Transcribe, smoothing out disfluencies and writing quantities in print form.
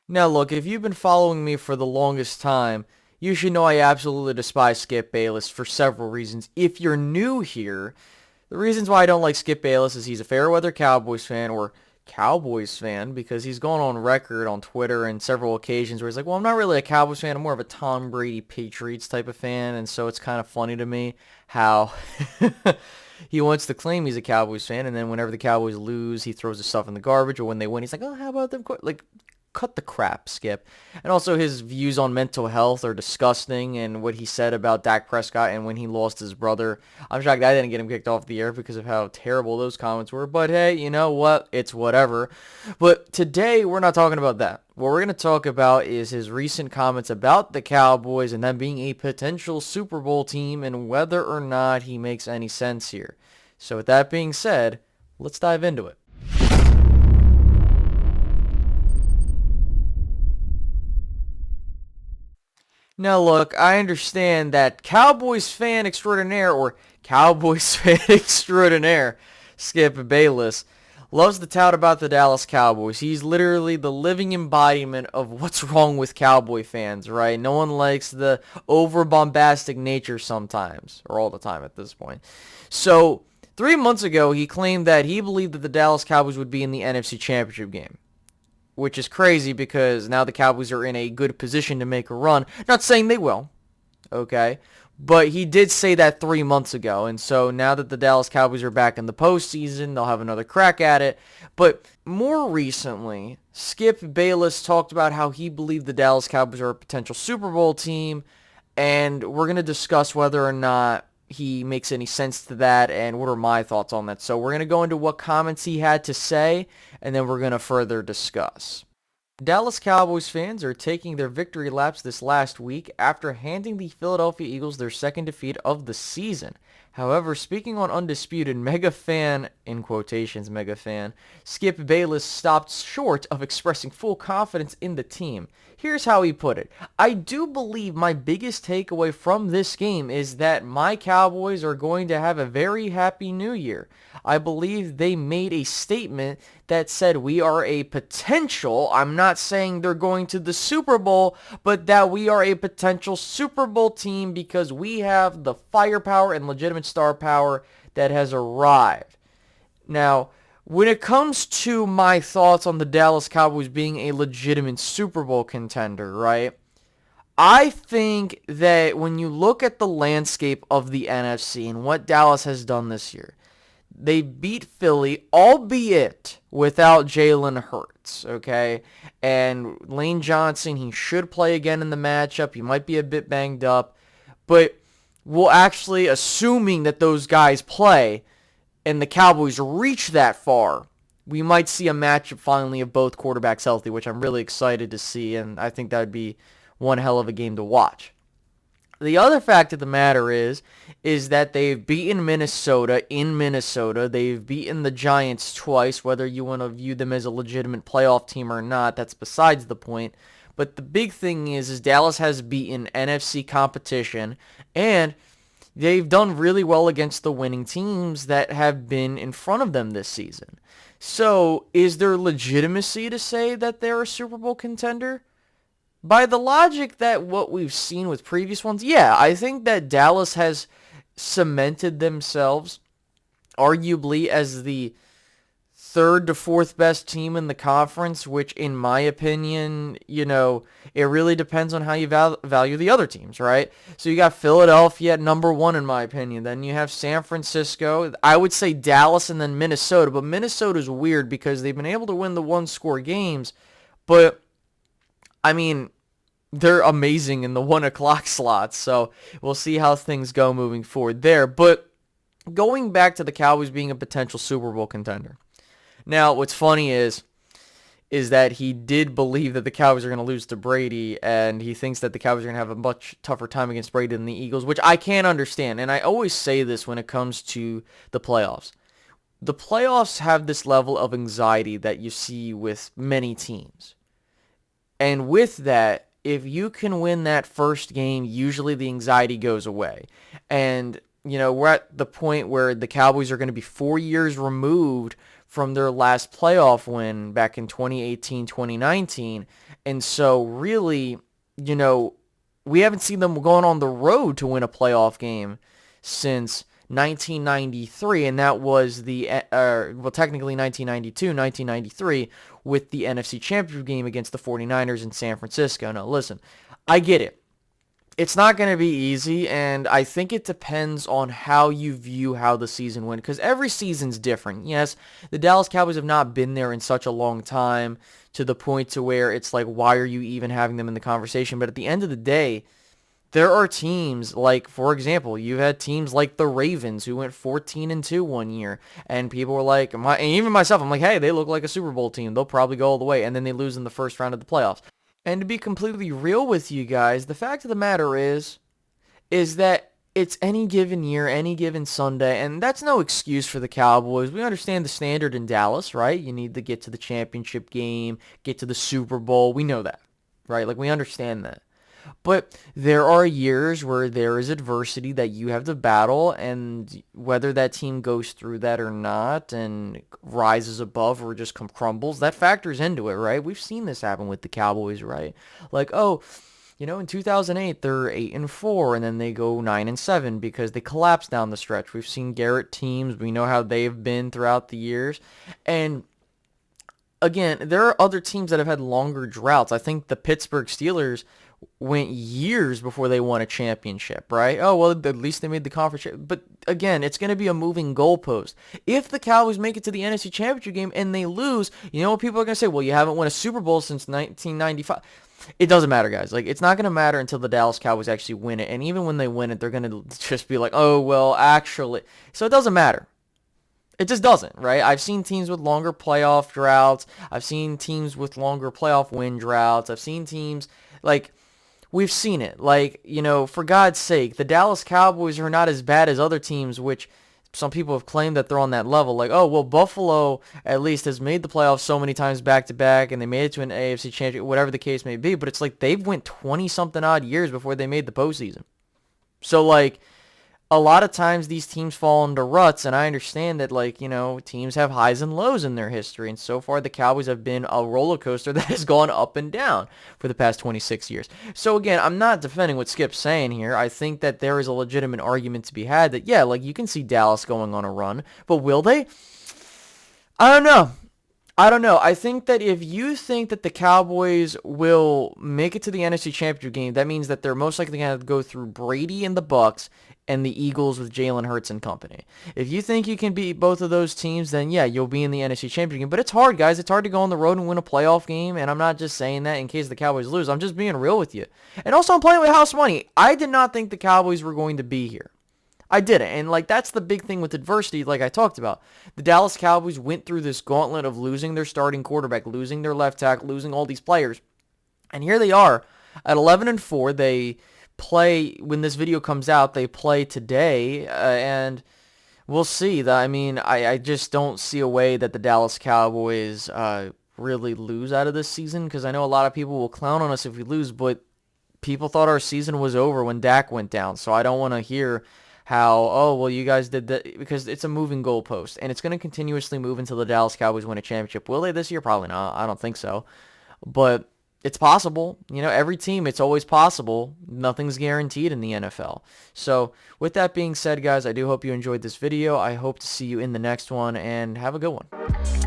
Now look, if you've been following me for the longest time, you should know I absolutely despise Skip Bayless for several reasons. If you're new here, the reasons why I don't like Skip Bayless is he's a fair weather Cowboys fan or Cowboys fan because he's gone on record on Twitter and several occasions where he's like, well, I'm not really a Cowboys fan. I'm more of a Tom Brady Patriots type of fan. And so it's kind of funny to me how he wants to claim he's a Cowboys fan. And then whenever the Cowboys lose, he throws his stuff in the garbage. Or when they win, he's like, oh, how about them? Like, cut the crap, Skip. And also his views on mental health are disgusting, and what he said about Dak Prescott and when he lost his brother. I'm shocked I didn't get him kicked off the air because of how terrible those comments were. But hey, you know what? It's whatever. But today we're not talking about that. What we're going to talk about is his recent comments about the Cowboys and them being a potential Super Bowl team and whether or not he makes any sense here. So with that being said, let's dive into it. Now look, I understand that Cowboys fan extraordinaire or Cowboys fan extraordinaire, Skip Bayless, loves to tout about the Dallas Cowboys. He's literally the living embodiment of what's wrong with Cowboy fans, right? No one likes the over bombastic nature sometimes, or all the time at this point. So, 3 months ago, he claimed that he believed that the Dallas Cowboys would be in the NFC Championship game, which is crazy because now the Cowboys are in a good position to make a run. Not saying they will, okay? But he did say that 3 months ago, and so now that the Dallas Cowboys are back in the postseason, they'll have another crack at it. But more recently, Skip Bayless talked about how he believed the Dallas Cowboys are a potential Super Bowl team, and we're going to discuss whether or not he makes any sense to that and what are my thoughts on that. So we're going to go into what comments he had to say, and then we're going to further discuss. Dallas Cowboys fans are taking their victory laps this last week after handing the Philadelphia Eagles their second defeat of the season. However, speaking on Undisputed, mega fan, in quotations, mega fan, Skip Bayless stopped short of expressing full confidence in the team. Here's how he put it. I do believe my biggest takeaway from this game is that my Cowboys are going to have a very happy new year. I believe they made a statement that said we are a potential, I'm not saying they're going to the Super Bowl, but that we are a potential Super Bowl team because we have the firepower and legitimate star power that has arrived. Now, when it comes to my thoughts on the Dallas Cowboys being a legitimate Super Bowl contender, right? I think that when you look at the landscape of the NFC and what Dallas has done this year, they beat Philly, albeit without Jalen Hurts, okay? And Lane Johnson, he should play again in the matchup. He might be a bit banged up. But we'll actually, assuming that those guys play and the Cowboys reach that far, we might see a matchup finally of both quarterbacks healthy, which I'm really excited to see, and I think that would be one hell of a game to watch. The other fact of the matter is that they've beaten Minnesota in Minnesota. They've beaten the Giants twice, whether you want to view them as a legitimate playoff team or not, that's besides the point. But the big thing is Dallas has beaten NFC competition, and they've done really well against the winning teams that have been in front of them this season. So, is there legitimacy to say that they're a Super Bowl contender? By the logic that what we've seen with previous ones, yeah, I think that Dallas has cemented themselves arguably as the third to fourth best team in the conference, which in my opinion, it really depends on how you value the other teams, right? So you got Philadelphia at number one in my opinion. Then you have San Francisco. I would say Dallas and then Minnesota, but Minnesota's weird because they've been able to win the one-score games, but I mean, they're amazing in the 1 o'clock slots, so we'll see how things go moving forward there. But going back to the Cowboys being a potential Super Bowl contender. Now, what's funny is that he did believe that the Cowboys are going to lose to Brady, and he thinks that the Cowboys are going to have a much tougher time against Brady than the Eagles, which I can't understand. And I always say this when it comes to the playoffs. The playoffs have this level of anxiety that you see with many teams. And with that, if you can win that first game, usually the anxiety goes away. And, we're at the point where the Cowboys are going to be 4 years removed from their last playoff win back in 2018, 2019. And so really, we haven't seen them going on the road to win a playoff game since 1993, and that was technically 1992, 1993, with the NFC Championship game against the 49ers in San Francisco. Now, listen, I get it. It's not going to be easy, and I think it depends on how you view how the season went, because every season's different. Yes, the Dallas Cowboys have not been there in such a long time to the point to where it's like, why are you even having them in the conversation? But at the end of the day, there are teams like, for example, you had teams like the Ravens who went 14-2 one year, and people were like, and even myself, I'm like, hey, they look like a Super Bowl team. They'll probably go all the way, and then they lose in the first round of the playoffs. And to be completely real with you guys, the fact of the matter is that it's any given year, any given Sunday, and that's no excuse for the Cowboys. We understand the standard in Dallas, right? You need to get to the championship game, get to the Super Bowl. We know that, right? Like, we understand that. But there are years where there is adversity that you have to battle, and whether that team goes through that or not and rises above or just crumbles, that factors into it, right? We've seen this happen with the Cowboys, right? Like, in 2008, they're 8-4, and then they go 9-7 because they collapse down the stretch. We've seen Garrett teams. We know how they've been throughout the years. And again, there are other teams that have had longer droughts. I think the Pittsburgh Steelers went years before they won a championship, right? Oh, well, at least they made the conference. But again, it's going to be a moving goalpost. If the Cowboys make it to the NFC Championship game and they lose, you know what people are going to say? Well, you haven't won a Super Bowl since 1995. It doesn't matter, guys. Like, it's not going to matter until the Dallas Cowboys actually win it. And even when they win it, they're going to just be like, oh, well, actually. So it doesn't matter. It just doesn't, right? I've seen teams with longer playoff droughts. I've seen teams with longer playoff win droughts. I've seen teams, like, we've seen it. Like, for God's sake, the Dallas Cowboys are not as bad as other teams, which some people have claimed that they're on that level. Like, oh, well, Buffalo at least has made the playoffs so many times back-to-back, and they made it to an AFC championship, whatever the case may be. But it's like they've went 20-something odd years before they made the postseason. So, like, a lot of times these teams fall into ruts, and I understand that, like, teams have highs and lows in their history, and so far the Cowboys have been a roller coaster that has gone up and down for the past 26 years. So again, I'm not defending what Skip's saying here. I think that there is a legitimate argument to be had that, yeah, like, you can see Dallas going on a run, but will they? I don't know. I think that if you think that the Cowboys will make it to the NFC Championship game, that means that they're most likely going to go through Brady and the Bucks and the Eagles with Jalen Hurts and company. If you think you can beat both of those teams, then yeah, you'll be in the NFC Championship game. But it's hard, guys. It's hard to go on the road and win a playoff game, and I'm not just saying that in case the Cowboys lose. I'm just being real with you. And also, I'm playing with house money. I did not think the Cowboys were going to be here. I didn't. And, like, that's the big thing with adversity, like I talked about. The Dallas Cowboys went through this gauntlet of losing their starting quarterback, losing their left tackle, losing all these players. And here they are at 11-4. They play, when this video comes out, they play today, and we'll see. I just don't see a way that the Dallas Cowboys really lose out of this season, because I know a lot of people will clown on us if we lose, but people thought our season was over when Dak went down, so I don't want to hear how, oh, well, you guys did that, because it's a moving goalpost, and it's going to continuously move until the Dallas Cowboys win a championship. Will they this year? Probably not. I don't think so. But it's possible. Every team, it's always possible. Nothing's guaranteed in the NFL. So with that being said, guys, I do hope you enjoyed this video. I hope to see you in the next one, and have a good one.